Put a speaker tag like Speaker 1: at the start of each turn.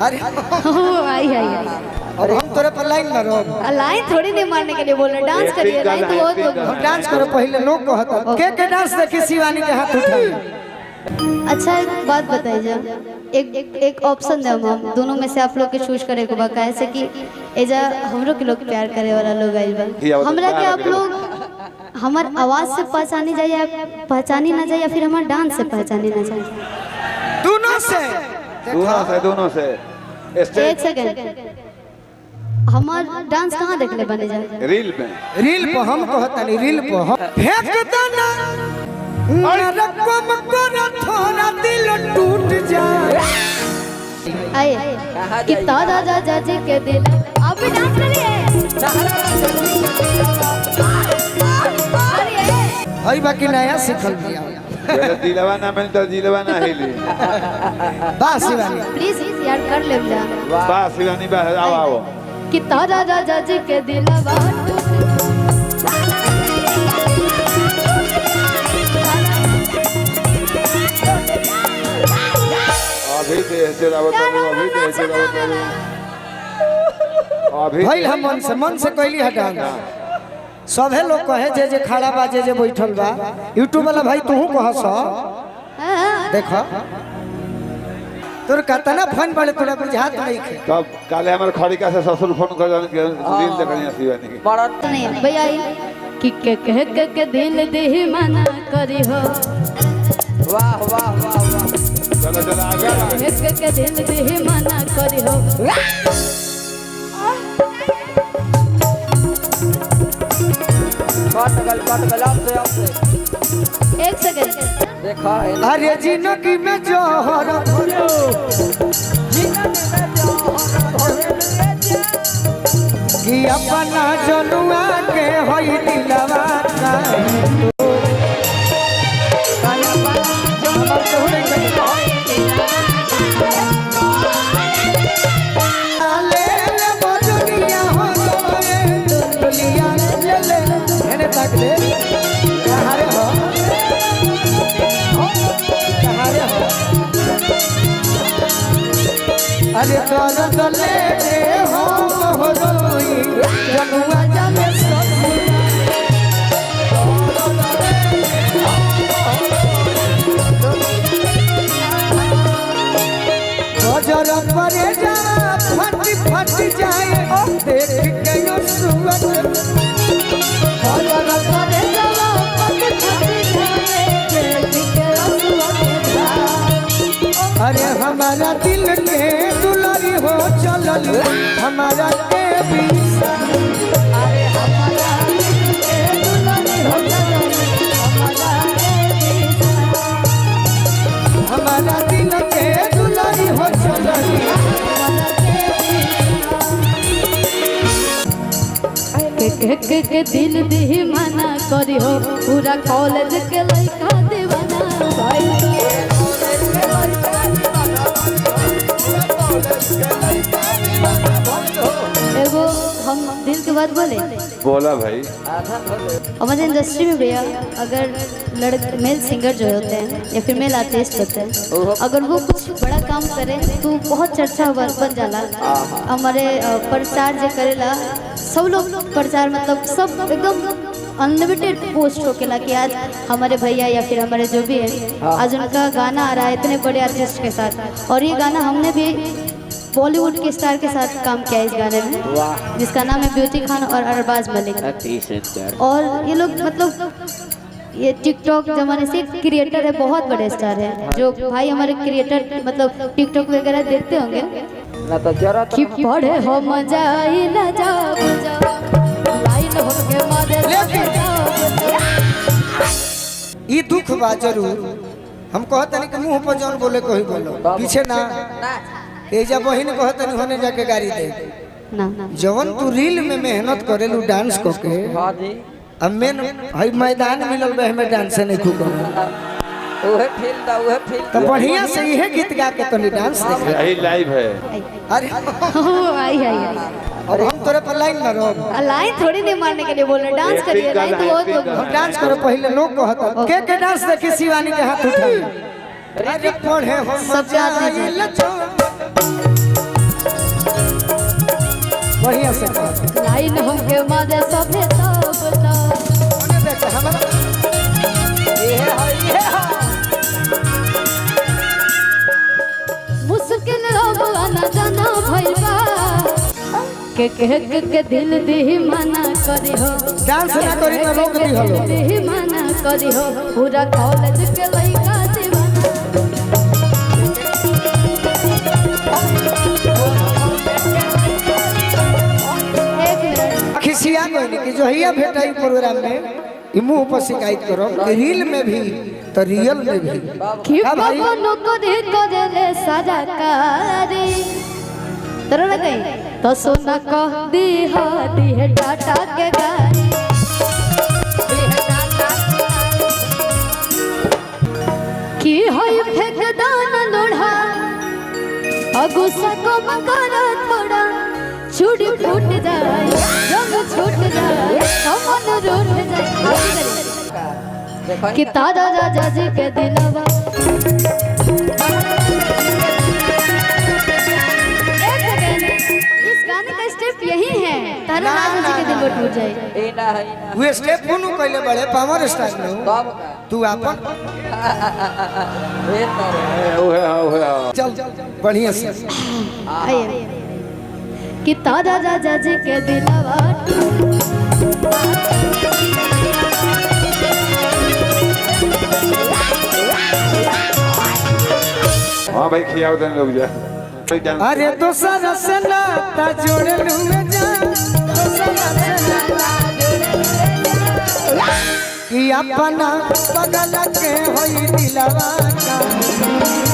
Speaker 1: अरे
Speaker 2: आई आई
Speaker 1: और हम तोरे पर लाइन मारो।
Speaker 2: लाइन थोड़ी नहीं मारने के लिए बोल रहे, डांस करिए। लाइन तो बहुत
Speaker 1: हम डांस करो पहले लोग कहता के डांस देखी शिवानी के हाथ उठाई।
Speaker 2: अच्छा एक बात बताइए, एक ऑप्शन दे हम दोनों में से आप लोग के चूज करे को बका ऐसे कि एजा हमरो के लोग प्यार करे वाला लोग आइल बा, हमरा के आप लोग हमार आवाज से पहचानी जाए या पहचानी ना जाए या फिर हमार डांस से पहचानी ना जाए?
Speaker 1: दोनों से
Speaker 2: एक सेकंड, हमार डांस कहाँ देखले बने जाए?
Speaker 3: रील
Speaker 1: पे हम कहता नहीं, रील पे हम फेंक देना रकम को थोड़ा दिल टूट जाए।
Speaker 2: आए कि तारा जा जी के दिल आप भी डांस करिए।
Speaker 1: हई बाकी नया सिखल दिया
Speaker 3: दिलवा ना मिल तो दिलवा ना हिली।
Speaker 1: बा शिवानी
Speaker 2: प्लीज यार कर ले जा।
Speaker 3: बा शिवानी बा आओ आओ
Speaker 2: कि तारा जा जी के दिलवा
Speaker 3: अभी ऐसे अभी
Speaker 1: भाई हम मन से कहली हटाना सभे लोग कहे जे जे खड़ा बा जे बैठल बा यूट्यूब वाला भाई तू कह स देखो तोर कतना फोन बड़े तोरा बुझात नहीं खे।
Speaker 3: तब काले हमर खड़िका से ससुर फोन कर रील देखनी शिवानी की
Speaker 2: बड़ा नहीं भैया कि के दिल दे मना करी हो।
Speaker 4: वाह वाह वाह वाह
Speaker 3: चलो चलो आगे
Speaker 2: के दिल दे मना करी हो।
Speaker 4: कट गल आप से
Speaker 2: एक सेकंड
Speaker 4: देखा है
Speaker 1: अरे जिंदगी में जोहर भरो कि अपना जनुआ के होई दिलवा का अरे दर्द ले हो रोई जनुआ जाने गजर परे जा फट जाए देख के यो सुअत गजर परे जा फट जाए देख के यो सुअत। अरे हमारा दिल के दुलारी हो चलल हमारा के बीसा। अरे हमारा दिल के दुलारी हो चलल हमारा के बीसा। हमारा दिल के दुलारी हो चलल हमारा के बीसा।
Speaker 2: के दिल दे मना करी हो। पूरा कॉलेज के लड़का दीवाना भाई एगो हम दिल की बात बोले
Speaker 3: बोला भाई।
Speaker 2: हमारे इंडस्ट्री में भैया अगर मेल सिंगर जो होते हैं या फिर मेल आर्टिस्ट होते हैं अगर वो कुछ बड़ा काम करे तो बहुत चर्चा बन जाला। हमारे प्रचार जो करेला सब लोग प्रचार मतलब सब एकदम अनलिमिटेड पोस्ट होकेला कि आज हमारे भैया या फिर हमारे जो भी है आज उनका गाना आ रहा है इतने बड़े आर्टिस्ट के साथ। और ये गाना हमने भी बॉलीवुड के स्टार के साथ काम किया इस गाने में जिसका नाम है ब्यूटी खान और अरबाज मलिक। और ये लोग मतलब ये टिकटॉक जमाने से क्रिएटर है, बहुत बड़े स्टार है जो भाई हमारे क्रिएटर मतलब टिकटॉक वगैरह देखते होंगे
Speaker 4: ना तो जरा
Speaker 2: कि पढ़े हो मजा ही ना जाओ लाइन होके मारे
Speaker 1: ई दुख बा जरूर हम कहते नहीं कि मुंह पर जौन बोले कोई बोलो पीछे ना तेजा बहिन कहते नहीं होने जाके गाड़ी दे
Speaker 2: ना
Speaker 1: जवन तू रील में मेहनत करेलू डांस करके
Speaker 4: हां जी
Speaker 1: अब मेन हई मैदान मिलल बे हमें डांस नहीं खूब
Speaker 4: ओहे फील
Speaker 1: तो बढ़िया से यही गीत गा के तनी डांस देख
Speaker 3: यही लाइव है।
Speaker 1: अरे
Speaker 2: आई
Speaker 1: और हम तोरे पर लाइन मारो।
Speaker 2: लाइन थोड़ी नहीं मारने के लिए बोल रहे, डांस करिए। लाइन तो बहुत
Speaker 1: हम डांस करो पहले लोग कहता के डांस देखी शिवानी के हाथ उठाई। अरे पढ़े हम
Speaker 2: सब याद नहीं।
Speaker 1: बढ़िया से कह।
Speaker 2: लाइन हमके मारे सभे तब तो
Speaker 1: ओने देख हमरा
Speaker 4: ये है
Speaker 2: मुश्किल अब आना जाना भइल बा के दिल दी मना करी हो
Speaker 1: डांस ना करी तो लोग भी हलो
Speaker 2: दी मना करी हो पूरा कॉलेज के लइका दीवाना एक मिनट
Speaker 1: खिसिया कोई कि जो हिया भेटाई प्रोग्राम में ई मुंह पर शिकायत करो कि रील में भी तो रियल में भी
Speaker 2: क्यों
Speaker 1: हाँ भाई।
Speaker 2: बाबा को दे साजा कारी तोरा लगे तो सोना कह दी है टाटा के गाड़ी की होई फेंक दाना लोढ़ा अगुस्सा को मकर थोड़ा छुड़ी फूट जाए रंग छूट जाए हमन रूठ जाए
Speaker 4: देखो
Speaker 2: कि तारा राजा जी के दिलवा एक सेकंड इस गाने का स्टेप यही है तारा राजा जी के दिल पर टूट जाए
Speaker 4: ए ना है ना
Speaker 1: वे स्टेप कोनो कइले बड़े पावर स्टाइल में हो।
Speaker 4: तब
Speaker 1: तू अपन
Speaker 4: ये तो
Speaker 3: ओहे
Speaker 1: चल बढ़िया से
Speaker 2: आइए कि तारा राजा जी के दिलवा
Speaker 3: हाँ भाई खियाओ देने लोग जा
Speaker 1: अरे दोसर से नाता जोड़ लूं जान दोसर से कि अपना बगल के होई दिलवा का